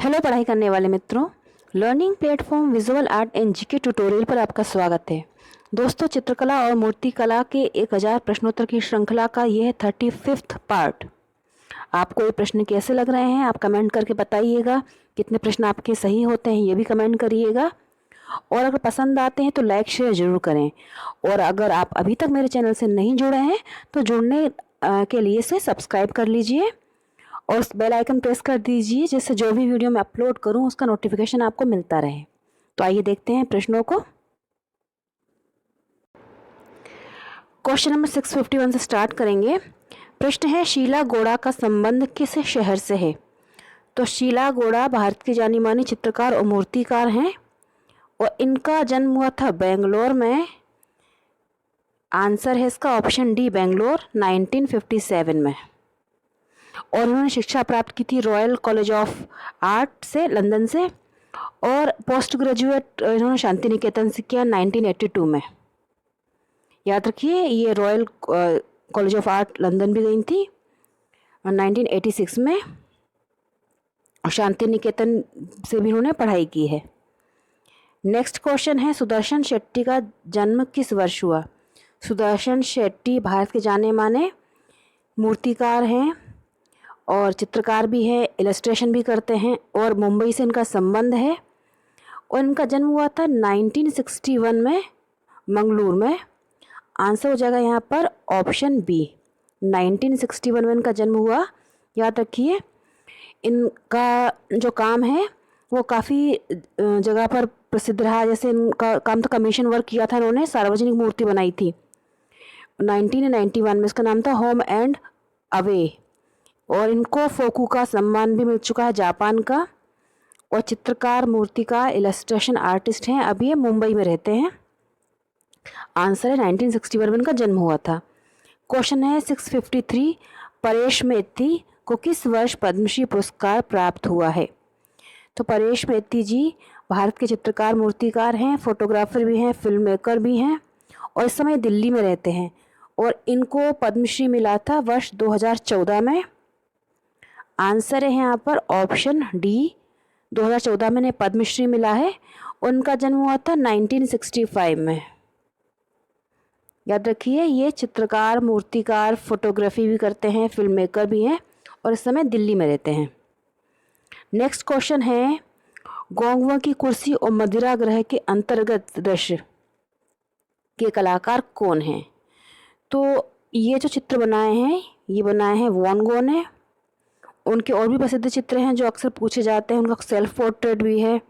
Hello पढ़ाई करने वाले मित्रों, learning platform visual art and GK tutorial पर आपका स्वागत है। दोस्तों, चित्रकला और मूर्तिकला के 1000 प्रश्नोत्तर की श्रृंखला का यह है 35वां पार्ट। आपको ये प्रश्न कैसे लग रहे हैं आप कमेंट करके बताइएगा। कितने प्रश्न आपके सही होते हैं ये भी कमेंट करिएगा, और अगर पसंद आते हैं तो लाइक शेयर ज़रूर करें। और अगर आप अभी तक मेरे चैनल से नहीं जुड़े हैं तो जुड़ने के लिए इसे सब्सक्राइब कर लीजिए और उस बेल आइकन प्रेस कर दीजिए, जिससे जो भी वीडियो मैं अपलोड करूं उसका नोटिफिकेशन आपको मिलता रहे। तो आइए देखते हैं प्रश्नों को। क्वेश्चन नंबर 651 से स्टार्ट करेंगे। प्रश्न है, शीला गौड़ा का संबंध किस शहर से है? तो शीला गौड़ा भारत की जानी मानी चित्रकार और मूर्तिकार हैं और इनका जन्म हुआ था बेंगलोर में। आंसर है इसका ऑप्शन डी, बेंगलोर 1957 में। और उन्होंने शिक्षा प्राप्त की थी रॉयल कॉलेज ऑफ आर्ट से, लंदन से, और पोस्ट ग्रेजुएट इन्होंने शांति निकेतन से किया 1982 में। याद रखिए, ये royal college of art London भी गई थी 1986 में, और शांति निकेतन से भी उन्होंने पढ़ाई की है। नेक्स्ट क्वेश्चन है, सुदर्शन शेट्टी का जन्म किस वर्ष हुआ? सुदर्शन शेट्टी भारत के जाने माने मूर्तिकार हैं और चित्रकार भी है, इलस्ट्रेशन भी करते हैं, और मुंबई से इनका संबंध है। और इनका जन्म हुआ था 1961 में, मंगलूर में। आंसर हो जाएगा यहाँ पर ऑप्शन बी, 1961 में इनका जन्म हुआ। याद रखिए, इनका जो काम है वो काफ़ी जगह पर प्रसिद्ध रहा। जैसे इनका काम था, कमीशन वर्क किया था इन्होंने, सार्वजनिक मूर्ति बनाई थी 1991 में। इसका नाम था होम एंड अवे, और इनको फोकू का सम्मान भी मिल चुका है, जापान का। और चित्रकार, मूर्तिकार, इलस्ट्रेशन आर्टिस्ट हैं। अभी ये मुंबई में रहते हैं। आंसर है 1961 में इनका जन्म हुआ था। क्वेश्चन है 653, परेश मेहती को किस वर्ष पद्मश्री पुरस्कार प्राप्त हुआ है? तो परेश मेहती जी भारत के चित्रकार, मूर्तिकार हैं, फोटोग्राफर भी हैं, फिल्म मेकर भी हैं, और इस समय दिल्ली में रहते हैं। और इनको पद्मश्री मिला था वर्ष 2014 में। आंसर है यहाँ पर ऑप्शन डी, 2014 में इन्हें पद्मश्री मिला है। उनका जन्म हुआ था 1965 में। याद रखिए, ये चित्रकार, मूर्तिकार, फोटोग्राफी भी करते हैं, फिल्म मेकर भी हैं, और इस समय दिल्ली में रहते हैं। नेक्स्ट क्वेश्चन है, गोंगवा की कुर्सी और मदिरा ग्रह के अंतर्गत दृश्य के कलाकार कौन हैं? तो ये जो चित्र बनाए हैं, ये बनाए हैं वॉन गो ने। उनके और भी प्रसिद्ध चित्र हैं जो अक्सर पूछे जाते हैं। उनका सेल्फ पोर्ट्रेट भी है,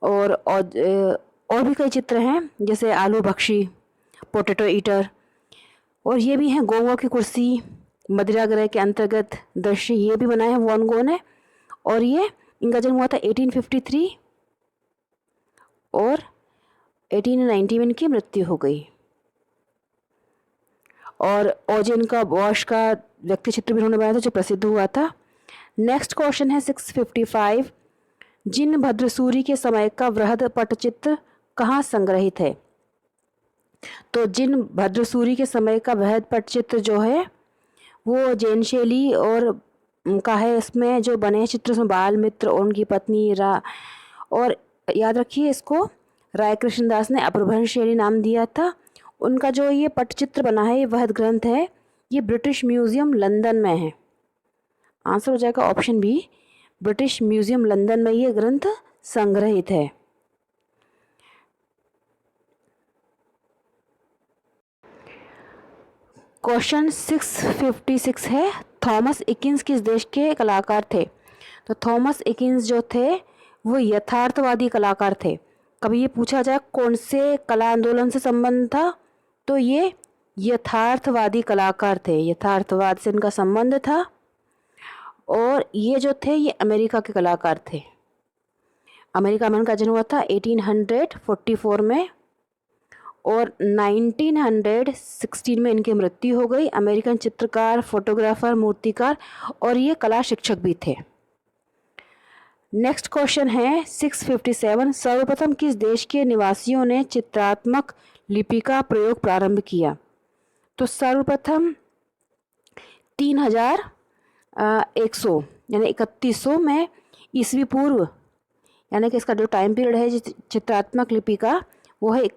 और भी कई चित्र हैं, जैसे आलू बख्शी, पोटैटो ईटर, और ये भी हैं गोवा की कुर्सी, मदिरा ग्रह के अंतर्गत दृश्य, ये भी बनाए हैं वॉन गो ने। और ये इनका जन्म हुआ था 1853 और 1890 में इनकी मृत्यु हो गई। और ओजेन का वॉश का व्यक्ति चित्र भी उन्होंने बनाया था जो प्रसिद्ध हुआ था। नेक्स्ट क्वेश्चन है 655, जिन भद्रसूरी के समय का वृहद पटचित्र कहाँ संग्रहित है? तो जिन भद्रसूरी के समय का वृहद पटचित्र जो है वो जैन शैली और का है। इसमें जो बने चित्र उसमें बाल मित्र और उनकी पत्नी और याद रखिए, इसको राय कृष्णदास ने अपभ्रंश शैली नाम दिया था। उनका जो ये पटचित्र बना है, ये वृहद ग्रंथ है, ये ब्रिटिश म्यूजियम लंदन में है। आंसर हो जाएगा option B, British Museum London में ये ग्रंथ संग्रहित है। क्वेश्चन 656 है, थॉमस इकिंस किस देश के कलाकार थे? तो थॉमस इकिंस जो थे वो यथार्थवादी कलाकार थे। कभी ये पूछा जाए कौन से कला आंदोलन से संबंध था, तो ये यथार्थवादी कलाकार थे, यथार्थवाद से इनका संबंध था। और ये जो थे ये अमेरिका के कलाकार थे। अमेरिका में इनका जन्म हुआ था 1844 में, और 1916 में इनकी मृत्यु हो गई। अमेरिकन चित्रकार, फोटोग्राफर, मूर्तिकार, और ये कला शिक्षक भी थे। नेक्स्ट क्वेश्चन है 657, सर्वप्रथम किस देश के निवासियों ने चित्रात्मक लिपि का प्रयोग प्रारंभ किया? तो सर्वप्रथम 3100 यानी 3100 में ईस्वी पूर्व, यानी कि इसका जो टाइम पीरियड है चित्रात्मक लिपि का वो है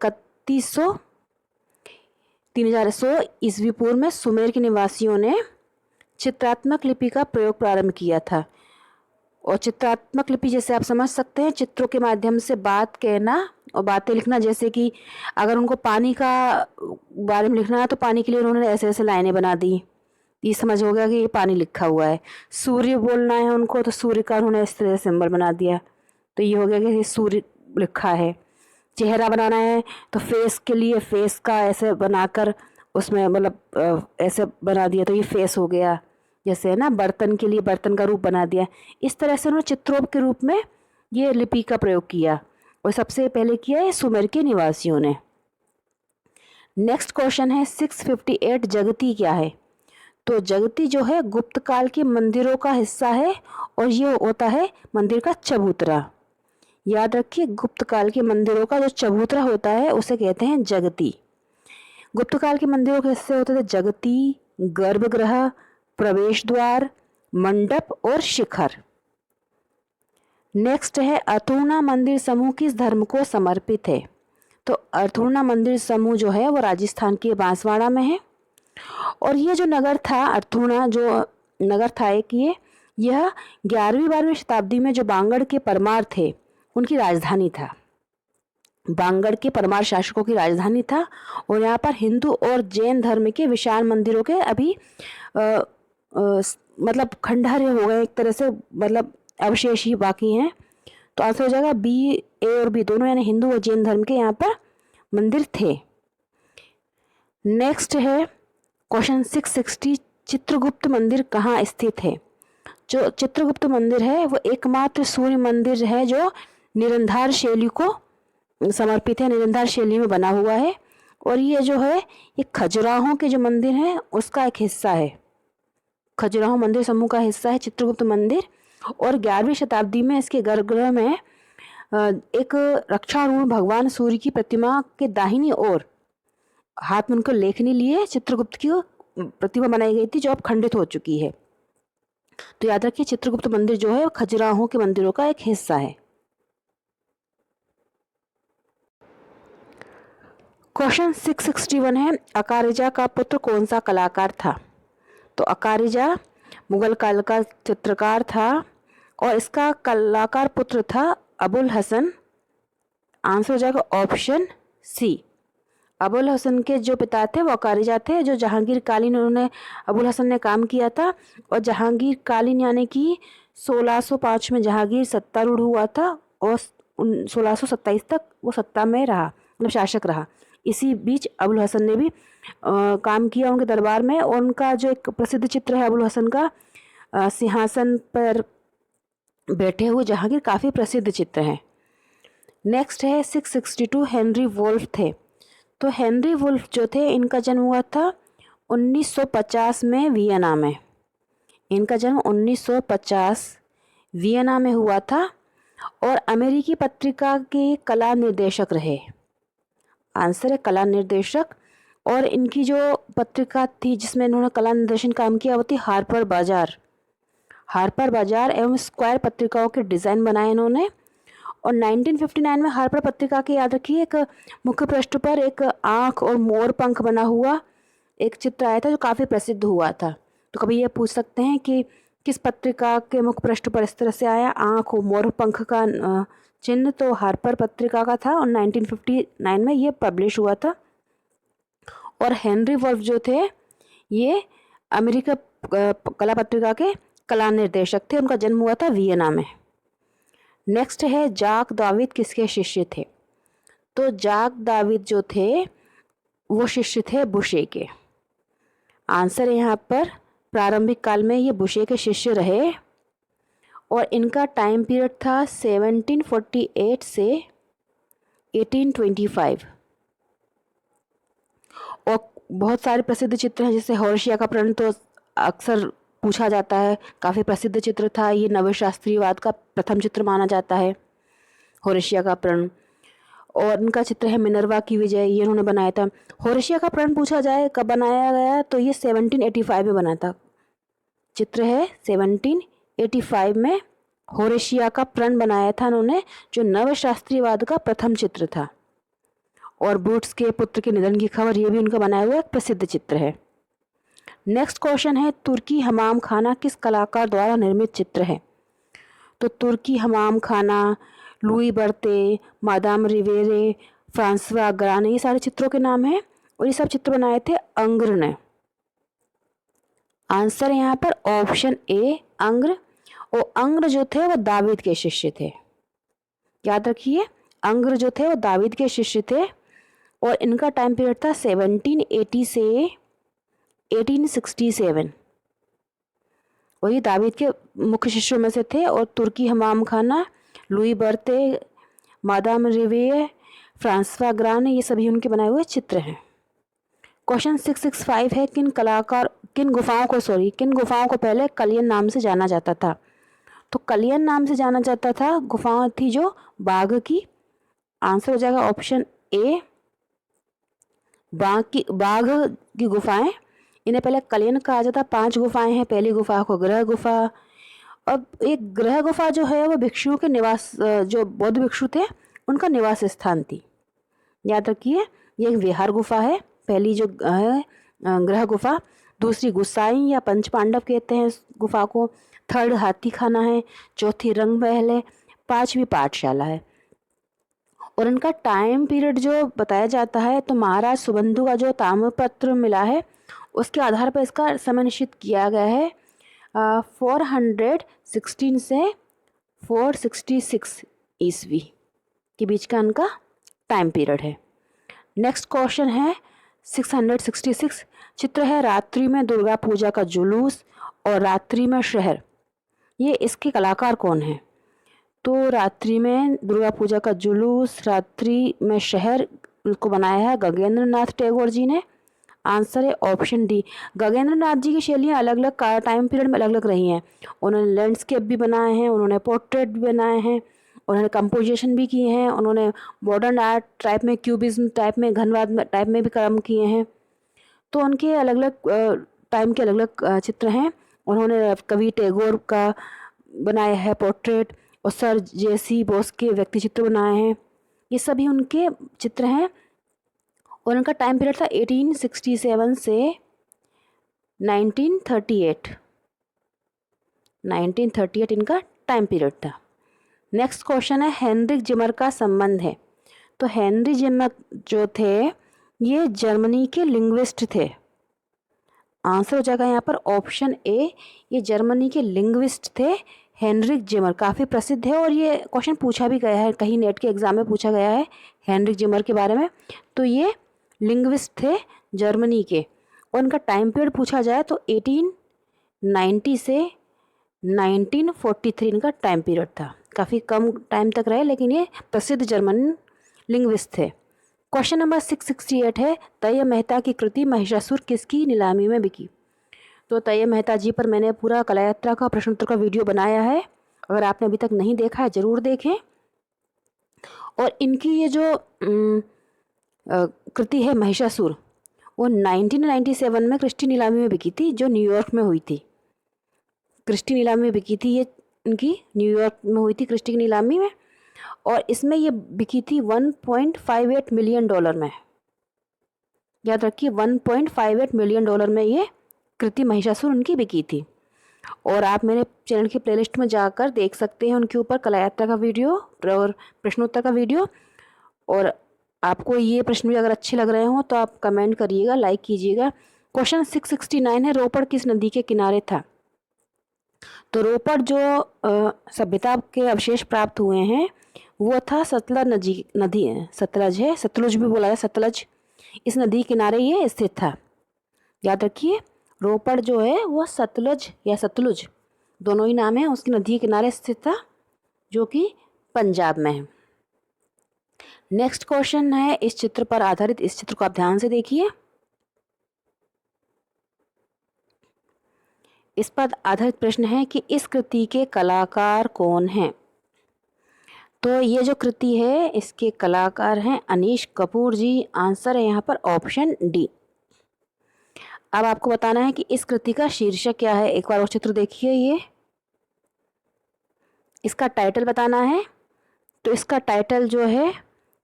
3100 ईस्वी पूर्व में सुमेर के निवासियों ने चित्रात्मक लिपि का प्रयोग प्रारंभ किया था। और चित्रात्मक लिपि जैसे आप समझ सकते हैं, चित्रों के माध्यम से बात कहना और बातें लिखना। जैसे कि अगर उनको पानी का बारे में लिखना है तो पानी के लिए उन्होंने ऐसे ऐसे लाइनें बना दी, ये समझ हो गया कि ये पानी लिखा हुआ है। सूर्य बोलना है उनको तो सूर्य का उन्होंने इस तरह से सिंबल बना दिया, तो ये हो गया कि ये सूर्य लिखा है। चेहरा बनाना है तो फेस के लिए फेस का ऐसे बनाकर उसमें मतलब ऐसे बना दिया तो ये फेस हो गया। जैसे है ना, बर्तन के लिए बर्तन का रूप बना दिया। इस तरह से उन्होंने चित्रों के रूप में ये लिपि का प्रयोग किया और सबसे पहले किया है सुमेर के निवासियों ने। नेक्स्ट क्वेश्चन है 658 जगती क्या है? तो जगती जो है गुप्त काल के मंदिरों का हिस्सा है और ये होता है मंदिर का चबूतरा। याद रखिए, गुप्त काल के मंदिरों का जो चबूतरा होता है उसे कहते हैं जगती। गुप्त काल के मंदिरों के हिस्से होते थे जगती, गर्भगृह, प्रवेश द्वार, मंडप और शिखर। नेक्स्ट है अर्थूणा मंदिर समूह किस धर्म को समर्पित है? तो अर्थूणा मंदिर समूह जो है वो राजस्थान के बांसवाड़ा में है। और ये जो नगर था, अर्थूणा जो नगर था एक, यह 11वीं-12वीं शताब्दी में जो बांगड़ के परमार थे उनकी राजधानी था। बांगड़ के परमार शासकों की राजधानी था और यहाँ पर हिंदू और जैन धर्म के विशाल मंदिरों के अभी मतलब खंडहर हो गए एक तरह से, मतलब अवशेष ही बाकी हैं। तो आंसर हो जाएगा बी, ए और बी दोनों, यानी हिंदू और जैन धर्म के यहाँ पर मंदिर थे। नेक्स्ट है क्वेश्चन 660, चित्रगुप्त मंदिर कहाँ स्थित है? जो चित्रगुप्त मंदिर है वो एकमात्र सूर्य मंदिर है जो निरंधार शैली को समर्पित है, निरंधार शैली में बना हुआ है। और ये जो है ये खजुराहो के जो मंदिर हैं उसका एक हिस्सा है। खजुराहो मंदिर समूह का हिस्सा है चित्रगुप्त मंदिर। और 11वीं शताब्दी में इसके गर्भगृह में एक रक्षारूढ़ भगवान सूर्य की प्रतिमा के दाहिनी ओर हाथ में उनको लेखनी लिए चित्रगुप्त की प्रतिमा बनाई गई थी जो अब खंडित हो चुकी है। तो याद रखिए, चित्रगुप्त मंदिर जो है खजुराहो के मंदिरों का एक हिस्सा है। क्वेश्चन 661 है अकारिजा का पुत्र कौन सा कलाकार था? तो अकारिजा मुगल काल का चित्रकार था और इसका कलाकार पुत्र था अबुल हसन। आंसर हो जाएगा ऑप्शन सी। अबुल हसन के जो पिता थे वो अकारिजा थे, जो जहांगीर कालीन उन्होंने अबुल हसन ने काम किया था। और जहांगीर कालीन यानी कि 1605 में जहांगीर सत्तारूढ़ हुआ था और 1627 तक वो सत्ता में रहा, मतलब शासक रहा। इसी बीच अबुल हसन ने भी काम किया उनके दरबार में। और उनका जो एक प्रसिद्ध चित्र है अबुल हसन का सिंहासन पर बैठे हुए जहांगीर, काफ़ी प्रसिद्ध चित्र है। नेक्स्ट है 662 हेनरी वुल्फ थे। तो हेनरी वुल्फ जो थे इनका जन्म हुआ था 1950 में वियना में। इनका जन्म 1950 वियना में हुआ था और अमेरिकी पत्रिका के कला निर्देशक रहे। आंसर है कला निर्देशक। और इनकी जो पत्रिका थी जिसमें इन्होंने कला निर्देशन काम किया वो थी हार्पर बाजार। हार्पर बाजार एवं स्क्वायर पत्रिकाओं के डिज़ाइन बनाए इन्होंने। और 1959 में हार्पर पत्रिका के, याद रखिए, एक मुख्य पृष्ठ पर एक आँख और मोर पंख बना हुआ एक चित्र आया था जो काफ़ी प्रसिद्ध हुआ था। तो कभी ये पूछ सकते हैं कि किस पत्रिका के मुख्य पृष्ठ पर इस तरह से आया आँख और मोर पंख का चिन्ह? तो हार्पर पत्रिका का था और 1959 में ये पब्लिश हुआ था। और हेनरी वुल्फ जो थे ये अमेरिका कला पत्रिका के कला निर्देशक थे। उनका जन्म हुआ था वियना में। नेक्स्ट है जाक दाविद किसके शिष्य थे? तो जाक दाविद जो थे वो शिष्य थे बुशे के। आंसर है यहाँ पर प्रारंभिक काल में ये बुशे के शिष्य रहे और इनका टाइम पीरियड था 1748 से 1825। और बहुत सारे प्रसिद्ध चित्र हैं, जैसे होरेशिया का प्रण तो अक्सर पूछा जाता है, काफ़ी प्रसिद्ध चित्र था। ये नवशास्त्रीयवाद का प्रथम चित्र माना जाता है होरेशिया का प्रण। और इनका चित्र है मिनर्वा की विजय, ये इन्होंने बनाया था। होरेशिया का प्रण पूछा जाए कब बनाया गया, तो ये 1785 में बना था। चित्र है 1785 में होरेशिया का प्रण बनाया था उन्होंने, जो नवशास्त्रीयवाद का प्रथम चित्र था। और बूट्स के पुत्र के निधन की खबर, ये भी उनका बनाया हुआ एक प्रसिद्ध चित्र है। नेक्स्ट क्वेश्चन है, तुर्की हमाम खाना किस कलाकार द्वारा निर्मित चित्र है? तो तुर्की हमाम खाना, लुई बर्ते, मादाम रिवेरे, फ्रांसवा ग्राने, ये सारे चित्रों के नाम हैं और ये सब चित्र बनाए थे अंग्र ने। आंसर है यहाँ पर ऑप्शन ए अंग्र। और अंग्र जो थे वो दावीद के शिष्य थे, याद रखिए, अंग्र जो थे वो दावीद के शिष्य थे और इनका टाइम पीरियड था 1780 से 1867 और ये दावीद के मुख्य शिष्यों में से थे। और तुर्की हमाम खाना, लुई बर्ते, मादाम रिवे, फ्रांसवा ग्रान, ये सभी उनके बनाए हुए चित्र हैं। क्वेश्चन 665 है, किन गुफाओं को पहले कलियन नाम से जाना जाता था? तो कलियन नाम से जाना जाता था, गुफाएं थी जो बाघ की। आंसर हो जाएगा ऑप्शन ए बाघ की गुफाएं। इन्हें पहले कलियन कहा जाता। 5 गुफाएं हैं। पहली गुफा को ग्रह गुफा। अब एक ग्रह गुफा जो है वो भिक्षुओं के निवास, जो बौद्ध भिक्षु थे उनका निवास स्थान थी, याद रखिए। ये एक विहार गुफा है, पहली जो है ग्रह गुफा। दूसरी गुसाई या पंच पांडव कहते हैं इस गुफा को। थर्ड हाथी खाना है। चौथी रंग महल है। 5वीं पाठशाला है। और इनका टाइम पीरियड जो बताया जाता है, तो महाराज सुबंधु का जो ताम्रपत्र मिला है उसके आधार पर इसका समय निश्चित किया गया है। 416 से 466 ईस्वी के बीच का इनका टाइम पीरियड है। नेक्स्ट क्वेश्चन है 666, चित्र है रात्रि में दुर्गा पूजा का जुलूस और रात्रि में शहर, ये इसके कलाकार कौन हैं? तो रात्रि में दुर्गा पूजा का जुलूस, रात्रि में शहर को बनाया है गगनेंद्र नाथ टैगोर जी ने। आंसर है ऑप्शन डी। गगनेंद्र नाथ जी की शैलियाँ अलग अलग टाइम पीरियड में अलग अलग रही हैं। उन्होंने लैंडस्केप भी बनाए हैं, उन्होंने पोर्ट्रेट भी बनाए हैं, उन्होंने कंपोजिशन भी किए हैं, उन्होंने मॉडर्न आर्ट टाइप में, क्यूबिज्म टाइप में, घनवाद टाइप में भी काम किए हैं। तो उनके अलग अलग टाइम के अलग अलग चित्र हैं। उन्होंने कवि टैगोर का बनाया है पोर्ट्रेट और सर जेसी बोस के व्यक्ति चित्र बनाए हैं। ये सभी उनके चित्र हैं और उनका टाइम पीरियड था 1867 से 1938। 1938 इनका टाइम पीरियड था। नेक्स्ट क्वेश्चन है, हेनरिक जिमर का संबंध है? तो हेनरी जिमर जो थे ये जर्मनी के लिंग्विस्ट थे। आंसर हो जाएगा यहाँ पर ऑप्शन ए, ये जर्मनी के लिंग्विस्ट थे हेनरिक जिमर। काफ़ी प्रसिद्ध है और ये क्वेश्चन पूछा भी गया है, कहीं नेट के एग्जाम में पूछा गया है हेनरिक जिमर के बारे में। तो ये लिंग्विस्ट थे जर्मनी के और इनका टाइम पीरियड पूछा जाए तो 1890 से 1943 इनका टाइम पीरियड था। काफ़ी कम टाइम तक रहे लेकिन ये प्रसिद्ध जर्मन लिंग्विस्ट थे। क्वेश्चन नंबर 668 है, तैयब मेहता की कृति महिषासुर किसकी नीलामी में बिकी? तो तैयब मेहता जी पर मैंने पूरा कला यात्रा का प्रश्नोत्तर का वीडियो बनाया है, अगर आपने अभी तक नहीं देखा है ज़रूर देखें। और इनकी ये जो कृति है महिषासुर, वो 1997 में क्रिस्टी नीलामी में बिकी थी, जो न्यूयॉर्क में हुई थी। क्रिस्टी नीलामी में बिकी थी ये, इनकी न्यूयॉर्क में हुई थी क्रिस्टी की नीलामी में। और इसमें ये बिकी थी $1.58 मिलियन में। याद रखिए, $1.58 मिलियन में ये कृति महिषासुर उनकी बिकी थी। और आप मेरे चैनल की प्लेलिस्ट में जाकर देख सकते हैं उनके ऊपर कला यात्रा का वीडियो और प्रश्नोत्तर का वीडियो। और आपको ये प्रश्न भी अगर अच्छे लग रहे हों तो आप कमेंट करिएगा, लाइक कीजिएगा। क्वेश्चन 669 है, रोपड़ किस नदी के किनारे था? तो रोपड़ जो सभ्यता के अवशेष प्राप्त हुए हैं वो था सतलज नदी है, सतलज है, सतलुज भी बोला है, सतलज, इस नदी किनारे ये स्थित था। याद रखिए, रोपड़ जो है वो सतलज या सतलुज दोनों ही नाम है, उसकी नदी के किनारे स्थित था जो कि पंजाब में है। नेक्स्ट क्वेश्चन है इस चित्र पर आधारित, इस चित्र को आप ध्यान से देखिए। इस पर आधारित प्रश्न है कि इस कृति के कलाकार कौन हैं? तो ये जो कृति है इसके कलाकार हैं अनीश कपूर जी। आंसर है यहाँ पर ऑप्शन डी। अब आपको बताना है कि इस कृति का शीर्षक क्या है। एक बार और चित्र देखिए, इसका टाइटल बताना है। तो इसका टाइटल जो है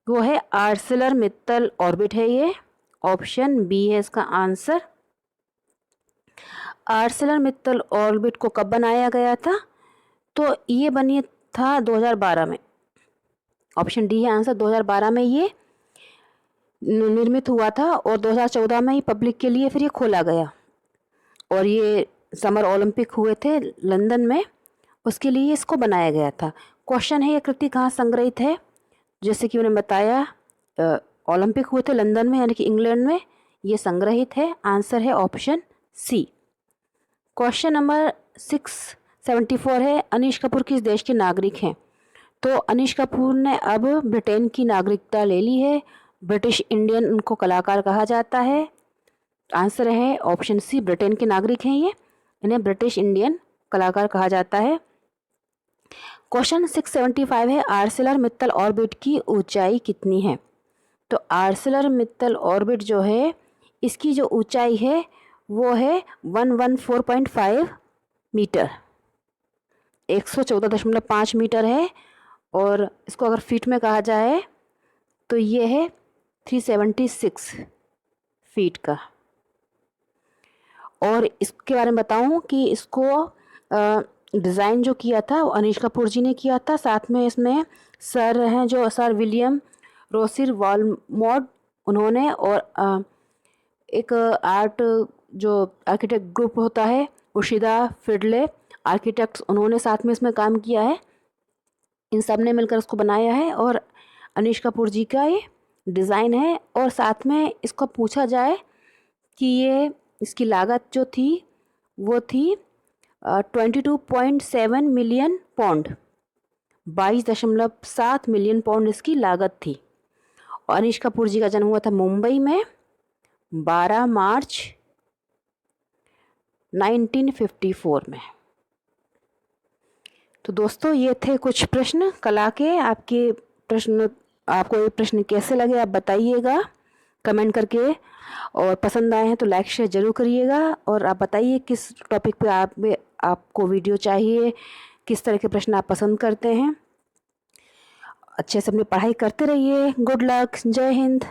वो है आर्सेलर मित्तल ऑर्बिट है ये। ऑप्शन बी है इसका आंसर। आर्सेलर मित्तल ऑर्बिट को कब बनाया गया था? तो ये बनी था 2012 में। ऑप्शन डी है आंसर। 2012 में ये निर्मित हुआ था और 2014 में ही पब्लिक के लिए फिर ये खोला गया। और ये समर ओलंपिक हुए थे लंदन में, उसके लिए इसको बनाया गया था। क्वेश्चन है ये कृति कहाँ संग्रहित है? जैसे कि उन्होंने बताया ओलंपिक हुए थे लंदन में यानी कि इंग्लैंड में, ये संग्रहित है। आंसर है ऑप्शन सी। क्वेश्चन नंबर 674 है अनीश कपूर किस देश के नागरिक हैं? तो अनीश कपूर ने अब ब्रिटेन की नागरिकता ले ली है। ब्रिटिश इंडियन उनको कलाकार कहा जाता है। आंसर है ऑप्शन सी, ब्रिटेन के नागरिक हैं ये, इन्हें ब्रिटिश इंडियन कलाकार कहा जाता है। क्वेश्चन 675 है आर्सेलर मित्तल ऑर्बिट की ऊंचाई कितनी है? तो आर्सेलर मित्तल ऑर्बिट जो है इसकी जो ऊंचाई है वो है 114.5 मीटर, 114.5 मीटर है। और इसको अगर फीट में कहा जाए तो ये है 376 फीट का। और इसके बारे में बताऊं कि इसको डिज़ाइन जो किया था वो अनीश कपूर जी ने किया था। साथ में इसमें सर हैं जो सर विलियम रोसिर वॉलमॉड उन्होंने, और एक आर्ट जो आर्किटेक्ट ग्रुप होता है उशिदा फिडले आर्किटेक्ट्स, उन्होंने साथ में इसमें काम किया है। इन सब ने मिलकर इसको बनाया है और अनीश कपूर जी का ये डिज़ाइन है। और साथ में इसको पूछा जाए कि ये इसकी लागत जो थी वो थी 22.7 मिलियन पाउंड, 22.7 मिलियन पाउंड इसकी लागत थी। और अनीश कपूर जी का जन्म हुआ था मुंबई में 12 मार्च 1954 में। तो दोस्तों ये थे कुछ प्रश्न कला के। आपको ये प्रश्न कैसे लगे आप बताइएगा कमेंट करके, और पसंद आए हैं तो लाइक शेयर ज़रूर करिएगा। और आप बताइए किस टॉपिक पे आपको वीडियो चाहिए, किस तरह के प्रश्न आप पसंद करते हैं। अच्छे से अपनी पढ़ाई करते रहिए। Good luck. जय हिंद।